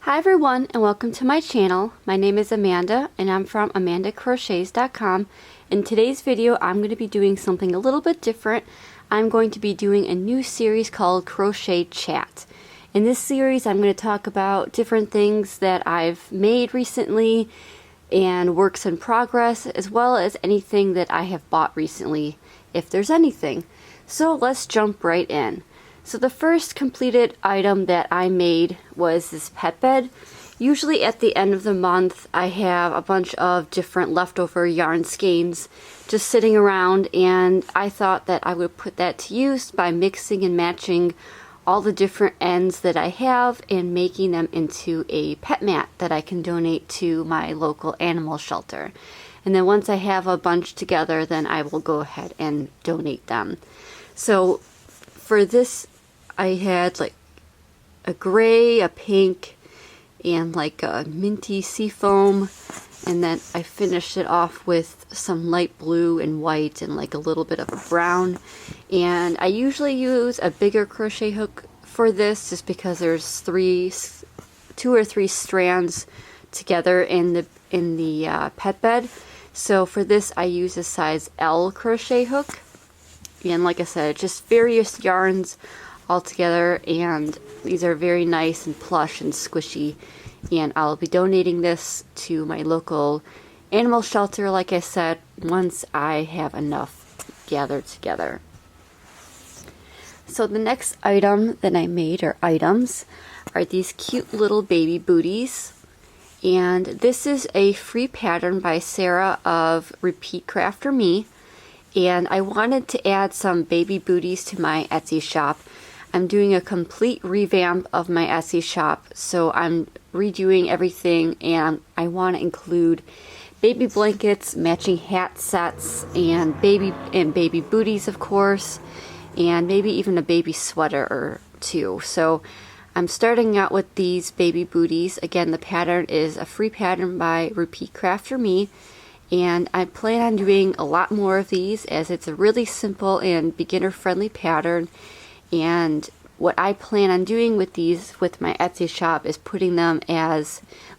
Hi everyone and welcome to my channel. My name is Amanda and I'm from amandacrochets.com. In today's video I'm going to be doing something a little bit different. I'm going to be doing a new series called Crochet Chat. In this series I'm going to talk about different things that I've made recently and works in progress, as well as anything that I have bought recently, if there's anything. So let's jump right in. So the first completed item that I made was this pet bed. Usually at the end of the month I have a bunch of different leftover yarn skeins just sitting around, and I thought that I would put that to use by mixing and matching all the different ends that I have and making them into a pet mat that I can donate to my local animal shelter. And then once I have a bunch together, then I will go ahead and donate them. So for this I had like a gray, a pink, and like a minty seafoam, and then I finished it off with some light blue and white and like a little bit of a brown. And I usually use a bigger crochet hook for this just because there's two or three strands together in the pet bed. So for this I use a size L crochet hook, and like I said, just various yarns all together, and these are very nice and plush and squishy, and I'll be donating this to my local animal shelter, like I said, once I have enough gathered together. So the next item that I made, or items, are these cute little baby booties, and this is a free pattern by Sarah of Repeat Crafter Me, and I wanted to add some baby booties to my Etsy shop. I'm doing a complete revamp of my Etsy shop, so I'm redoing everything, and I want to include baby blankets, matching hat sets, and baby booties, of course, and maybe even a baby sweater or two. So I'm starting out with these baby booties. Again, the pattern is a free pattern by Repeat Crafter Me, and I plan on doing a lot more of these as it's a really simple and beginner-friendly pattern. And what I plan on doing with these with my Etsy shop is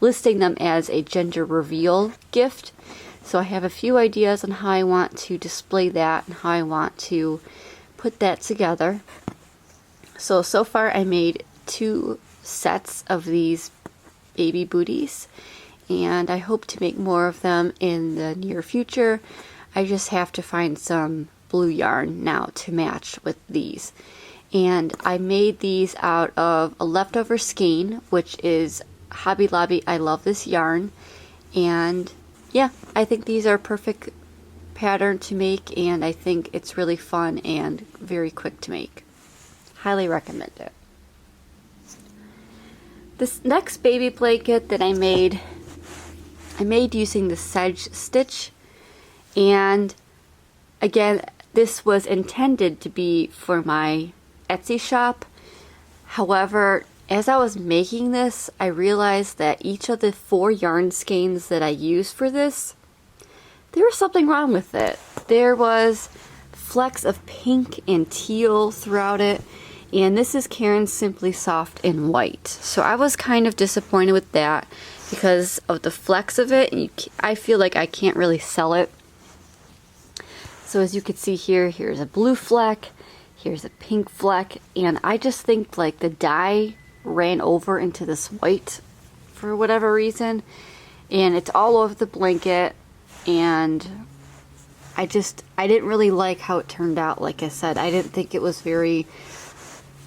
listing them as a gender reveal gift. So I have a few ideas on how I want to display that and how I want to put that together. So far I made 2 sets of these baby booties, and I hope to make more of them in the near future. I just have to find some blue yarn now to match with these. And I made these out of a leftover skein, which is Hobby Lobby I Love This Yarn. And yeah, I think these are a perfect pattern to make, and I think it's really fun and very quick to make. Highly recommend it. This next baby blanket that I made using the sedge stitch, and again, this was intended to be for my Etsy shop. However, as I was making this, I realized that each of the 4 yarn skeins that I used for this, there was something wrong with it. There was flecks of pink and teal throughout it, and this is Caron's Simply Soft in white. So I was kind of disappointed with that because of the flecks of it, and I feel like I can't really sell it. So as you can see here, here's a blue fleck, here's a pink fleck, and I just think like the dye ran over into this white for whatever reason, and it's all over the blanket, and I didn't really like how it turned out. Like I said, I didn't think it was very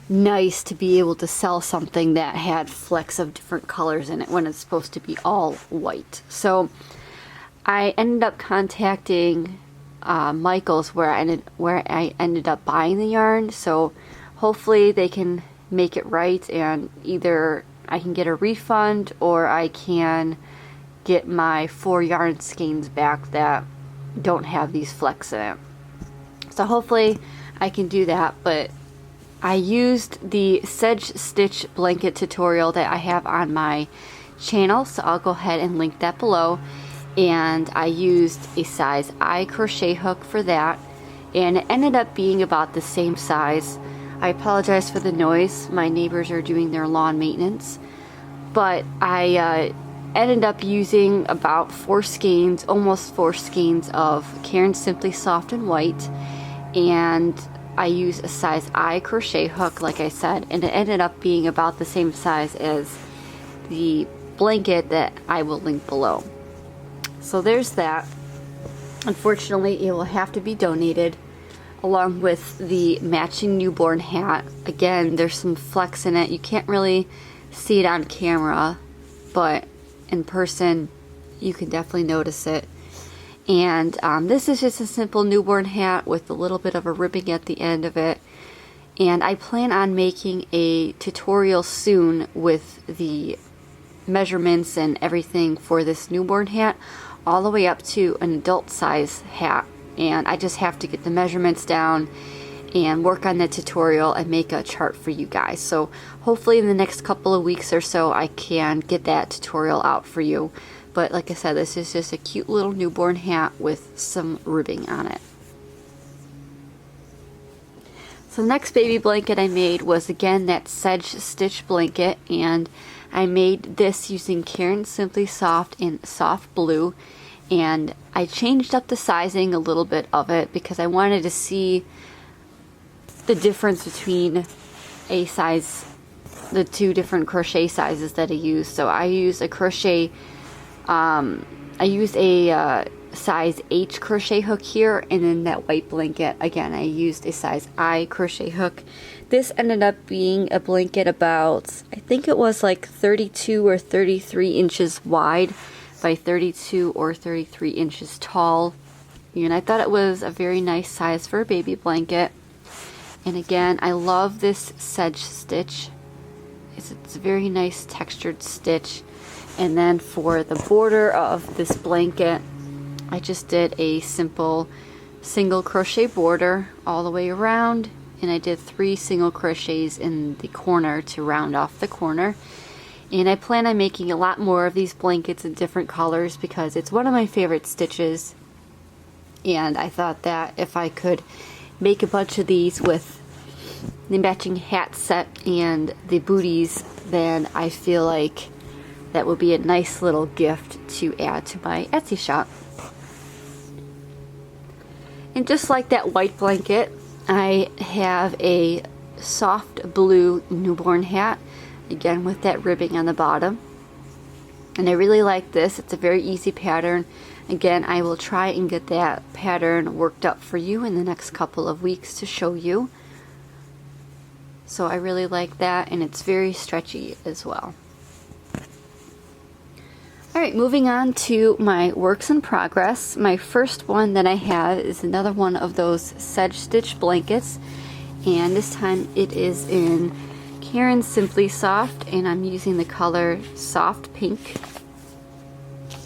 nice to be able to sell something that had flecks of different colors in it when it's supposed to be all white. So I ended up contacting Michael's where I ended up buying the yarn, so hopefully they can make it right, and either I can get a refund or I can get my 4 yarn skeins back that don't have these flecks in it. So hopefully I can do that, but I used the sedge stitch blanket tutorial that I have on my channel, so I'll go ahead and link that below. And I used a size I crochet hook for that, and it ended up being about the same size. I apologize for the noise. My neighbors are doing their lawn maintenance. but I ended up using about 4 skeins, almost 4 skeins of Caron Simply Soft and White, and I used a size I crochet hook, like I said, and it ended up being about the same size as the blanket that I will link below. So there's that. Unfortunately, it will have to be donated, along with the matching newborn hat. Again, there's some flex in it. You can't really see it on camera, but in person you can definitely notice it. And this is just a simple newborn hat with a little bit of a ribbing at the end of it. And I plan on making a tutorial soon with the measurements and everything for this newborn hat, all the way up to an adult size hat. And I just have to get the measurements down and work on the tutorial and make a chart for you guys. So hopefully in the next couple of weeks or so I can get that tutorial out for you. But like I said, this is just a cute little newborn hat with some ribbing on it. So the next baby blanket I made was again that sedge stitch blanket, and I made this using Caron Simply Soft in soft blue, and I changed up the sizing a little bit of it because I wanted to see the difference between the 2 different crochet sizes that I used. So I used a crochet, I used a size H crochet hook here, and then that white blanket, again, I used a size I crochet hook. This ended up being a blanket about, I think it was like 32 or 33 inches wide by 32 or 33 inches tall. And I thought it was a very nice size for a baby blanket. And again, I love this sedge stitch. It's a very nice textured stitch. And then for the border of this blanket, I just did a simple single crochet border all the way around, and I did 3 single crochets in the corner to round off the corner. And I plan on making a lot more of these blankets in different colors because it's one of my favorite stitches, and I thought that if I could make a bunch of these with the matching hat set and the booties, then I feel like that would be a nice little gift to add to my Etsy shop. And just like that white blanket, I have a soft blue newborn hat, again with that ribbing on the bottom. And I really like this. It's a very easy pattern. Again, I will try and get that pattern worked up for you in the next couple of weeks to show you. So I really like that, and it's very stretchy as well. Alright, moving on to my works in progress. My first one that I have is another one of those sedge stitch blankets, and this time it is in Caron Simply Soft, and I'm using the color Soft Pink.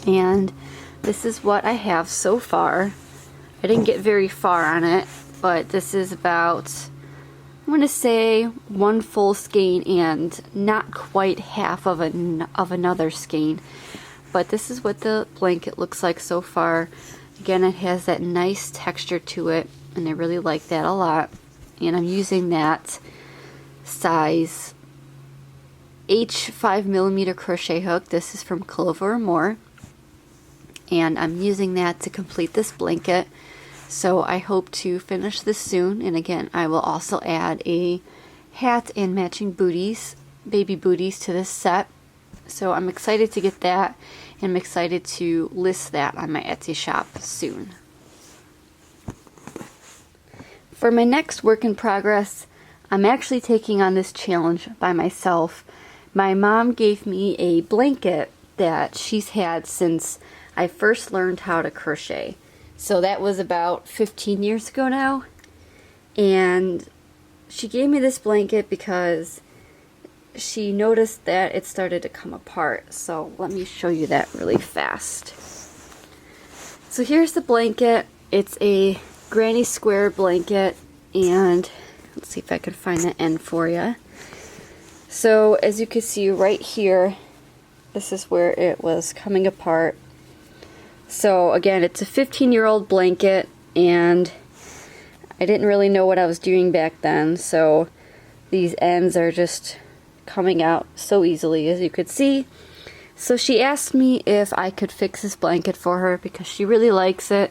And this is what I have so far. I didn't get very far on it, but this is about, I'm going to say, 1 full skein and not quite half of another skein. But this is what the blanket looks like so far. Again, it has that nice texture to it, and I really like that a lot. And I'm using that size H 5mm crochet hook. This is from Clover or More. And I'm using that to complete this blanket. So I hope to finish this soon. And again, I will also add a hat and matching booties, baby booties, to this set. So I'm excited to get that, and I'm excited to list that on my Etsy shop soon. For my next work in progress, I'm actually taking on this challenge by myself. My mom gave me a blanket that she's had since I first learned how to crochet. So that was about 15 years ago now. And she gave me this blanket because she noticed that it started to come apart. So let me show you that really fast. So here's the blanket. It's a granny square blanket, and let's see if I can find the end for you. So as you can see right here, this is where it was coming apart. So again, it's a 15-year-old blanket, and I didn't really know what I was doing back then, so these ends are just coming out so easily, as you could see. So she asked me if I could fix this blanket for her because she really likes it,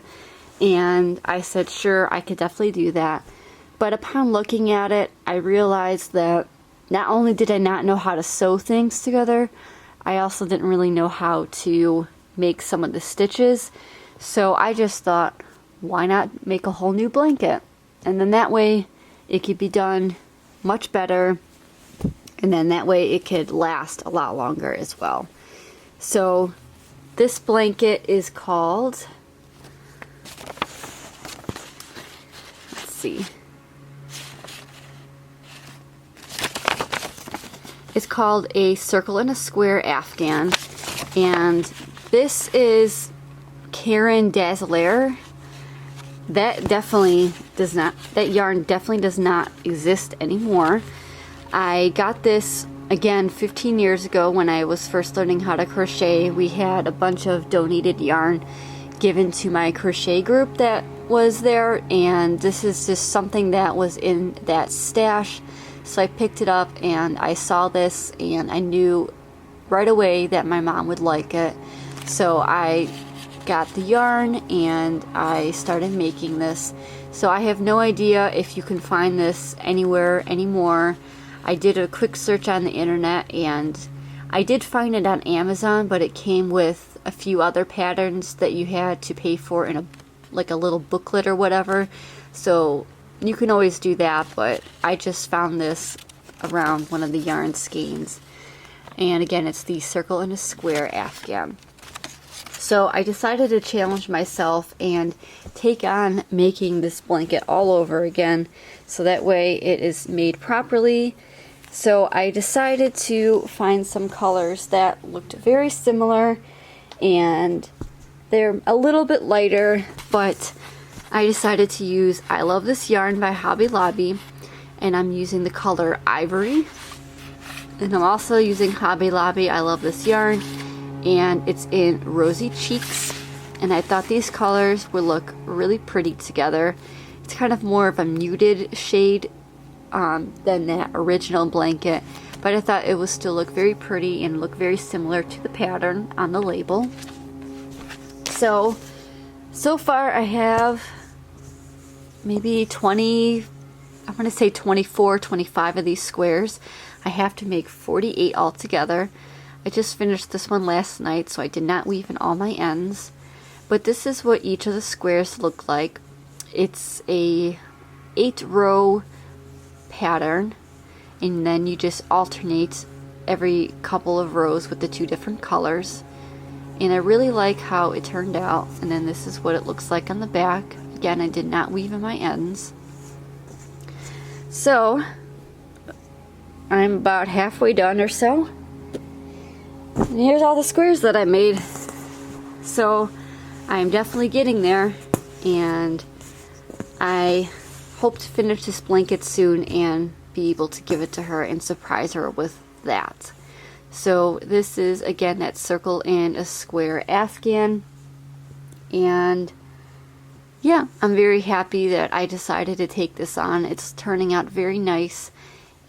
and I said sure, I could definitely do that. But upon looking at it, I realized that not only did I not know how to sew things together, I also didn't really know how to make some of the stitches. So I just thought, why not make a whole new blanket? And then that way it could be done much better, and then that way it could last a lot longer as well. So this blanket is called, let's see, it's called a Circle and a Square Afghan, and this is Karen Dazzler. That yarn definitely does not exist anymore. I got this again 15 years ago when I was first learning how to crochet. We had a bunch of donated yarn given to my crochet group that was there, and this is just something that was in that stash. So I picked it up and I saw this and I knew right away that my mom would like it. So I got the yarn and I started making this. So I have no idea if you can find this anywhere anymore. I did a quick search on the internet and I did find it on Amazon, but it came with a few other patterns that you had to pay for in a little booklet or whatever. So you can always do that, but I just found this around one of the yarn skeins. And again, it's the Circle and a Square Afghan. So I decided to challenge myself and take on making this blanket all over again, so that way it is made properly. So I decided to find some colors that looked very similar, and they're a little bit lighter, but I decided to use I Love This Yarn by Hobby Lobby, and I'm using the color Ivory. And I'm also using Hobby Lobby I Love This Yarn, and it's in Rosy Cheeks, and I thought these colors would look really pretty together. It's kind of more of a muted shade than that original blanket, but I thought it would still look very pretty and look very similar to the pattern on the label. So far I have maybe 20, I want to say 24, 25 of these squares. I have to make 48 altogether. I just finished this one last night, so I did not weave in all my ends. But this is what each of the squares look like. It's a 8-row pattern, and then you just alternate every couple of rows with the 2 different colors. And I really like how it turned out. And then this is what it looks like on the back. Again, I did not weave in my ends. So I'm about halfway done or so. And here's all the squares that I made. So I'm definitely getting there, and I hope to finish this blanket soon and be able to give it to her and surprise her with that. So this is again that Circle and a Square Afghan, and yeah, I'm very happy that I decided to take this on. It's turning out very nice,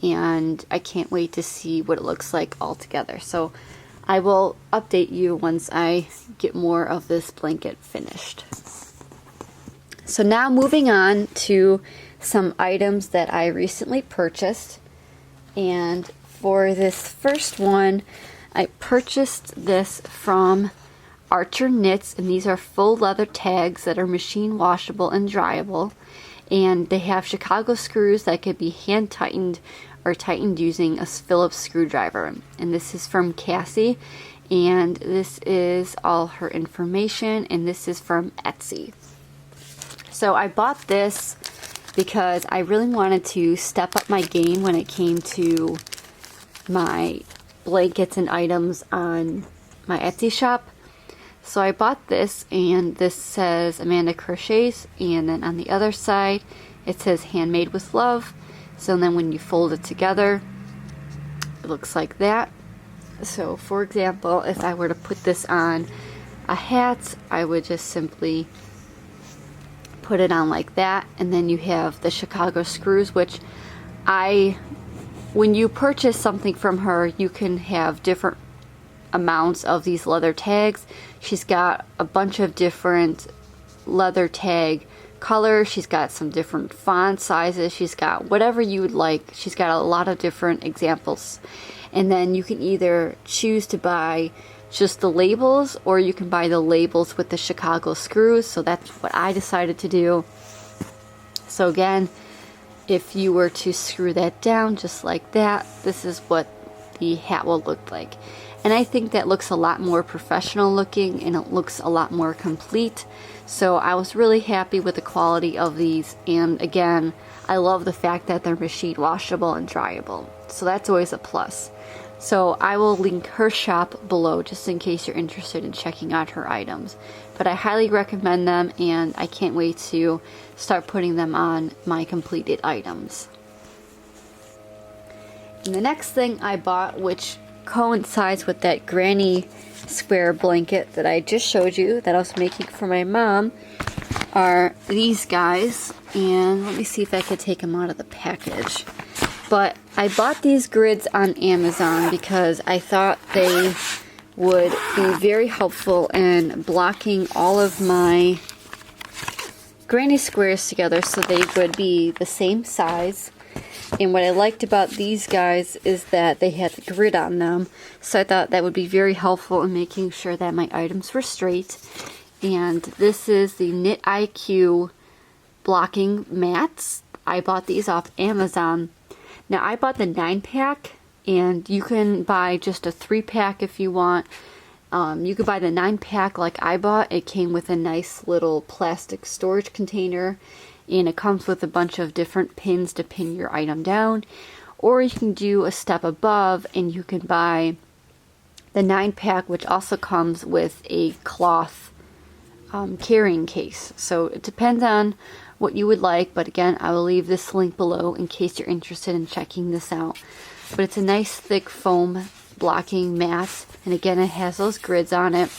and I can't wait to see what it looks like all together. So I will update you once I get more of this blanket finished. So now moving on to some items that I recently purchased. And for this first one, I purchased this from Archer Knits, and these are full leather tags that are machine washable and dryable. And they have Chicago screws that could be hand tightened or tightened using a Phillips screwdriver. And this is from Cassie, and this is all her information, and this is from Etsy. So I bought this because I really wanted to step up my game when it came to my blankets and items on my Etsy shop. So I bought this, and this says Amanda Crochets, and then on the other side it says Handmade with Love. So then when you fold it together, it looks like that. So for example, if I were to put this on a hat, I would just simply put it on like that, and then you have the Chicago screws, which I when you purchase something from her, you can have different amounts of these leather tags. She's got a bunch of different leather tag colors. She's got some different font sizes. She's got whatever you would like. She's got a lot of different examples. And then you can either choose to buy just the labels, or you can buy the labels with the Chicago screws. So that's what I decided to do. So again, if you were to screw that down just like that, this is what the hat will look like. And I think that looks a lot more professional looking, and it looks a lot more complete. So I was really happy with the quality of these, and again, I love the fact that they're machine washable and dryable. So that's always a plus. So I will link her shop below just in case you're interested in checking out her items. But I highly recommend them, and I can't wait to start putting them on my completed items. And the next thing I bought, which coincides with that granny square blanket that I just showed you that I was making for my mom, are these guys. And let me see if I could take them out of the package. But I bought these grids on Amazon because I thought they would be very helpful in blocking all of my granny squares together so they would be the same size. And what I liked about these guys is that they had the grid on them, so I thought that would be very helpful in making sure that my items were straight. And this is the Knit IQ blocking mats. I bought these off Amazon. Now I bought the 9-pack, and you can buy just a 3-pack if you want. You could buy the 9-pack like I bought. It came with a nice little plastic storage container, and it comes with a bunch of different pins to pin your item down. Or you can do a step above and you can buy the 9-pack, which also comes with a cloth carrying case. So it depends on what you would like, but again, I will leave this link below in case you're interested in checking this out. But it's a nice thick foam blocking mat, and again, it has those grids on it,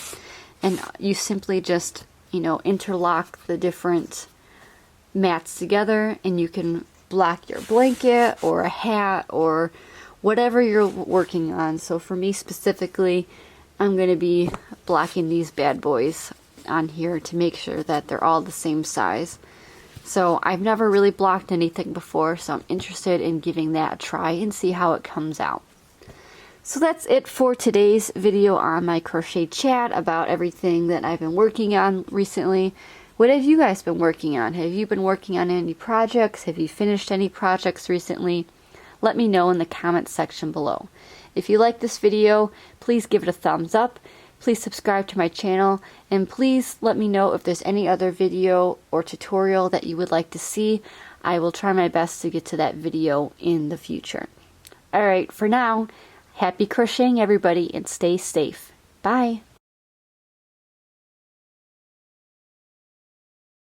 and you simply just, interlock the different mats together, and you can block your blanket or a hat or whatever you're working on. So for me specifically, I'm going to be blocking these bad boys on here to make sure that they're all the same size. So I've never really blocked anything before, so I'm interested in giving that a try and see how it comes out. So that's it for today's video on my crochet chat about everything that I've been working on recently. What have you guys been working on? Have you been working on any projects? Have you finished any projects recently? Let me know in the comments section below. If you like this video, please give it a thumbs up. Please subscribe to my channel, and please let me know if there's any other video or tutorial that you would like to see. I will try my best to get to that video in the future. Alright, for now, happy crocheting everybody, and stay safe. Bye!